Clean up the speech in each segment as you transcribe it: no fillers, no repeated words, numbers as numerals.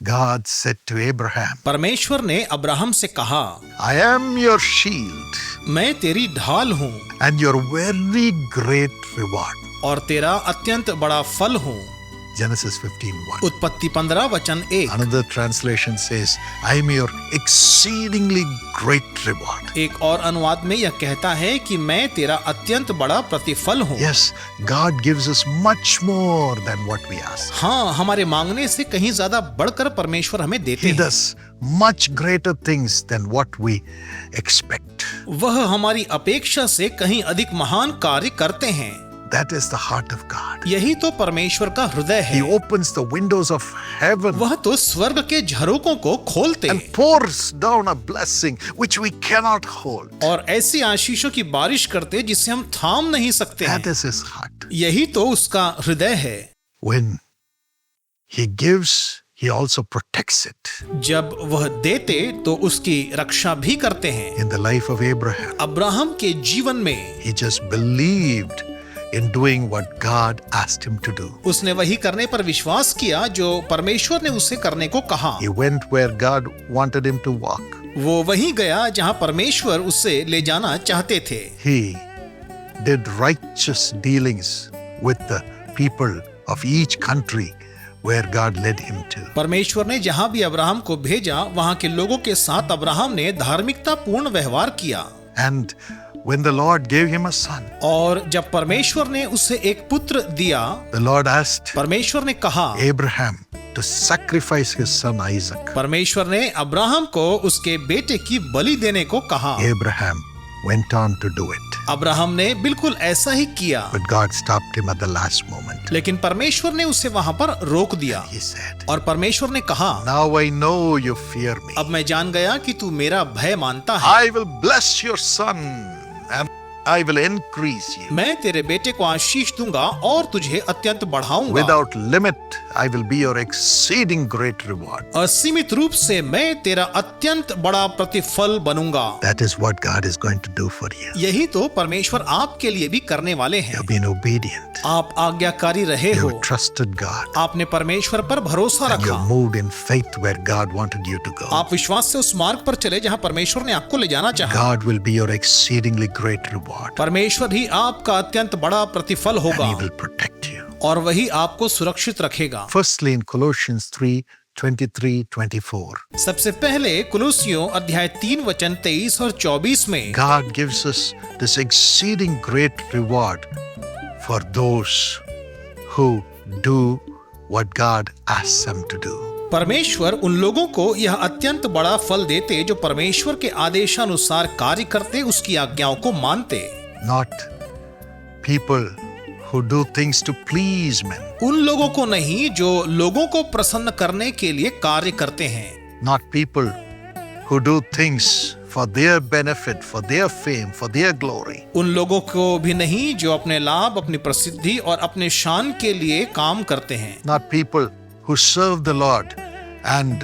God said to Abraham, परमेश्वर ने Abraham से कहा, I am your shield मैं तेरी ढाल हूँ and your very great reward. और तेरा अत्यंत बड़ा फल हूँ। Genesis 15:1. उत्पत्ति 15 वचन 1। Another translation says, I am your exceedingly great reward. एक और अनुवाद में यह कहता है कि मैं तेरा अत्यंत बड़ा प्रतिफल हूँ। Yes, God gives us much more than what we ask. हाँ, हमारे मांगने से कहीं ज्यादा बढ़कर परमेश्वर हमें देते He हैं। does much greater things than what we expect. वह हमारी अपेक्षा से कहीं अधिक महान कार्य करते हैं। That is the heart of God. यही तो परमेश्वर का हृदय He है। opens the windows of heaven वह तो स्वर्ग के झरोकों को खोलते and pours down a blessing which we cannot hold. और ऐसी आशीषों की बारिश करते जिसे हम थाम नहीं सकते That हैं। is his heart. यही तो उसका हृदय है। When he gives, he also protects it. जब वह देते तो उसकी रक्षा भी करते हैं। In the life of Abraham, Abraham के जीवन में he just believed in doing what God asked him to do. उसने वही करने पर विश्वास किया जो परमेश्वर ने उससे करने को कहा। He went where God wanted him to walk. वो वहीं गया जहां परमेश्वर उससे ले जाना चाहते थे। He did righteous dealings with the people of each country where God led him to. परमेश्वर ने जहां भी अब्राहम को भेजा वहां के लोगों के साथ अब्राहम ने धार्मिकता पूर्ण व्यवहार किया। And when the Lord gave him a son, और जब परमेश्वर ने उसे एक पुत्र दिया, the Lord asked परमेश्वर ने कहा, Abraham to sacrifice his son Isaac. परमेश्वर ने अब्राहम को उसके बेटे की बलि देने को कहा। Abraham went on to do it. Abraham ने बिल्कुल ऐसा ही किया, But God stopped him at the last moment. लेकिन परमेश्वर ने उसे वहां पर रोक दिया। He said, और परमेश्वर ने कहा, Now I know you fear me. अब मैं जान गया कि तू मेरा भय मानता है। I will bless your son and I will increase you. मैं तेरे बेटे को आशीष दूंगा और तुझे अत्यंत बढ़ाऊंगा। Without limit, I will be your exceeding great reward. असीमित रूप से मैं तेरा अत्यंत बड़ा प्रतिफल बनूंगा। That is what God is going to do for you. यही तो परमेश्वर आपके लिए भी करने वाले हैं। You've been obedient. आप आज्ञाकारी रहे हो, You've trusted God. आपने परमेश्वर पर भरोसा And रखा, you've moved in faith where God wanted you to go. आप विश्वास से उस मार्ग पर चले जहां परमेश्वर ने आपको ले जाना चाहा। God will be your exceedingly great reward. परमेश्वर ही आपका अत्यंत बड़ा प्रतिफल And होगा He will protect you. और वही आपको सुरक्षित रखेगा। Firstly, in Colossians 3:23-24, सबसे पहले कुलुस्सियों अध्याय 3 वचन 23 और 24 में God gives us this exceeding great reward for those who do what God asks them to do. परमेश्वर उन लोगों को यह अत्यंत बड़ा फल देते जो परमेश्वर के आदेशानुसार कार्य करते, उसकी आज्ञाओं को मानते। Not people who do things to please men. उन लोगों को नहीं जो लोगों को प्रसन्न करने के लिए कार्य करते हैं। Not people who do things for their benefit, for their fame, for their glory. उन लोगों को भी नहीं जो अपने लाभ, अपनी प्रसिद्धि और अपने शान के लिए काम करते हैं। Not people who serve the Lord and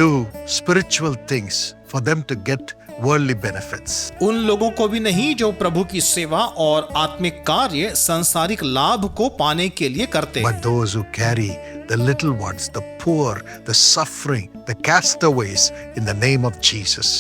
do spiritual things for them to get worldly benefits. उन लोगों को भी नहीं जो प्रभु की सेवा और आत्मिक कार्य, सांसारिक लाभ को पाने के लिए करते हैं। But those who carry the little ones, the poor, the suffering, the castaways in the name of Jesus,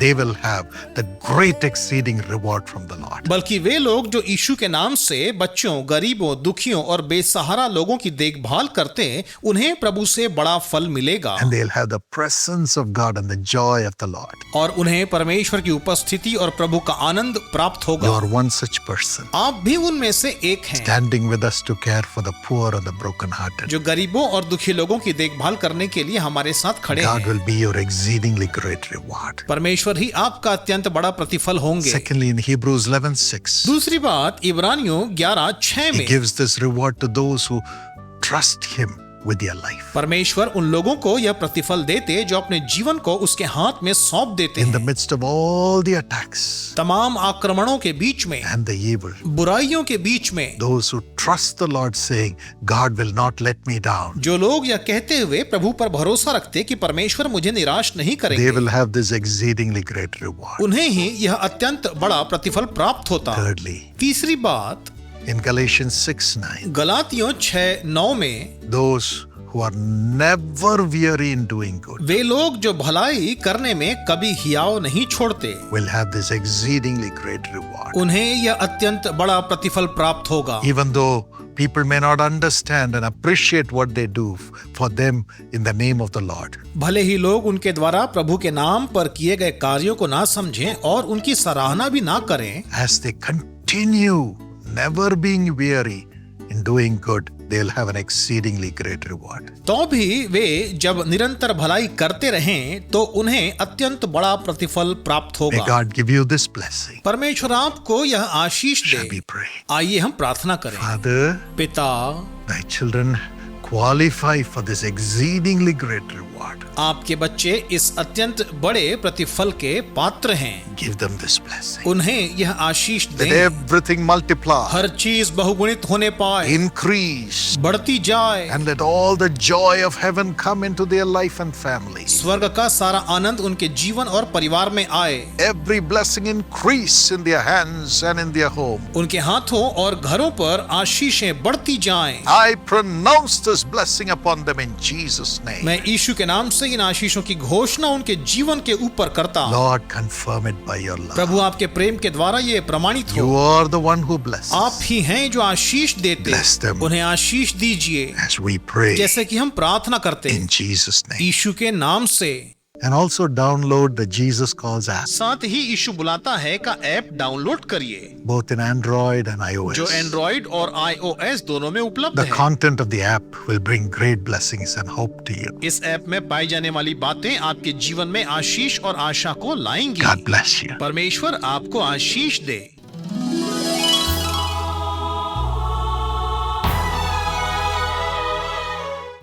they will have the great exceeding reward from the Lord. बल्कि वे लोग जो यीशु के नाम से बच्चों, गरीबों, दुखियों और बेसहारा लोगों की देखभाल करते हैं, उन्हें प्रभु से बड़ा फल मिलेगा। And they'll have the presence of God and the joy of the Lord. और उन्हें परमेश्वर की उपस्थिति और प्रभु का आनंद प्राप्त You होगा। are one such person, आप भी उनमें से एक हैं standing with us to care for the poor and the brokenhearted. जो गरीबों और दुखी लोगों की देखभाल करने के लिए हमारे साथ खड़े God हैं। will be your exceedingly great reward. परमेश्वर ही आपका अत्यंत बड़ा प्रतिफल होंगे। Secondly, in Hebrews 11:6, दूसरी बात, इब्रानियों 11:6 He में gives this reward to those who trust Him with their life. परमेश्वर उन लोगों को यह प्रतिफल देते जो अपने जीवन को उसके हाथ में सौंप देते In the हैं। midst of all the attacks तमाम आक्रमणों के बीच में, and the evil, बुराइयों के बीच में, those who trust the Lord saying, God will not let me down, जो लोग यह कहते हुए प्रभु पर भरोसा रखते कि परमेश्वर मुझे निराश नहीं they करेंगे, will have this exceedingly great reward. उन्हें ही यह अत्यंत बड़ा प्रतिफल प्राप्त होता। Thirdly, तीसरी बात, in Galatians 6:9, गलातियों 6:9 में those who are never weary in doing good वे लोग जो भलाई करने में कभी हियाव नहीं छोड़ते, will have this exceedingly great reward. उन्हें यह अत्यंत बड़ा प्रतिफल प्राप्त होगा। Even though people may not understand and appreciate what they do for them in the name of the Lord. भले ही लोग उनके द्वारा प्रभु के नाम पर किए गए कार्यों को ना समझें और उनकी सराहना भी ना करें, As they continue never being weary in doing good, they'll have an exceedingly great reward. तो भी वे जब निरंतर भलाई करते रहें तो उन्हें अत्यंत बड़ा प्रतिफल प्राप्त May होगा। God give you this blessing. परमेश्वर आपको यह आशीष Shall दे। we pray? आइए हम प्रार्थना करें। Father, पिता, thy children qualify for this exceedingly great reward. आपके बच्चे इस अत्यंत बड़े प्रतिफल के पात्र हैं। Give them this blessing. उन्हें यह आशीष Let दें, everything multiply, हर चीज बहुगुणित होने पाए, increase, बढ़ती जाए, and let all the joy of heaven come into their life and family. स्वर्ग का सारा आनंद उनके जीवन और परिवार में आए, Every blessing increase in their hands and in their home. उनके हाथों और घरों पर आशीषें बढ़ती जाएं। I pronounce this blessing upon them in Jesus' name. मैं यीशु के नाम से इन आशीषों की घोषणा उनके जीवन के ऊपर करता हूं। Lord, confirm it by your love. प्रभु आपके प्रेम के द्वारा ये प्रमाणित You हो। are the one who blesses. आप ही हैं जो आशीष देते, Bless them. उन्हें आशीष दीजिए, As we pray जैसे कि हम प्रार्थना करते in Jesus' name. यीशु के नाम से। And also download the Jesus Calls app, साथ ही यीशु बुलाता है का ऐप डाउनलोड करिए, both in Android and iOS. जो एंड्रॉइड और iOS दोनों में उपलब्ध The है। content of the app will bring great blessings and hope to you. इस ऐप में पाई जाने वाली बातें आपके जीवन में आशीष और आशा को लाएंगी। God bless you. परमेश्वर आपको आशीष दे।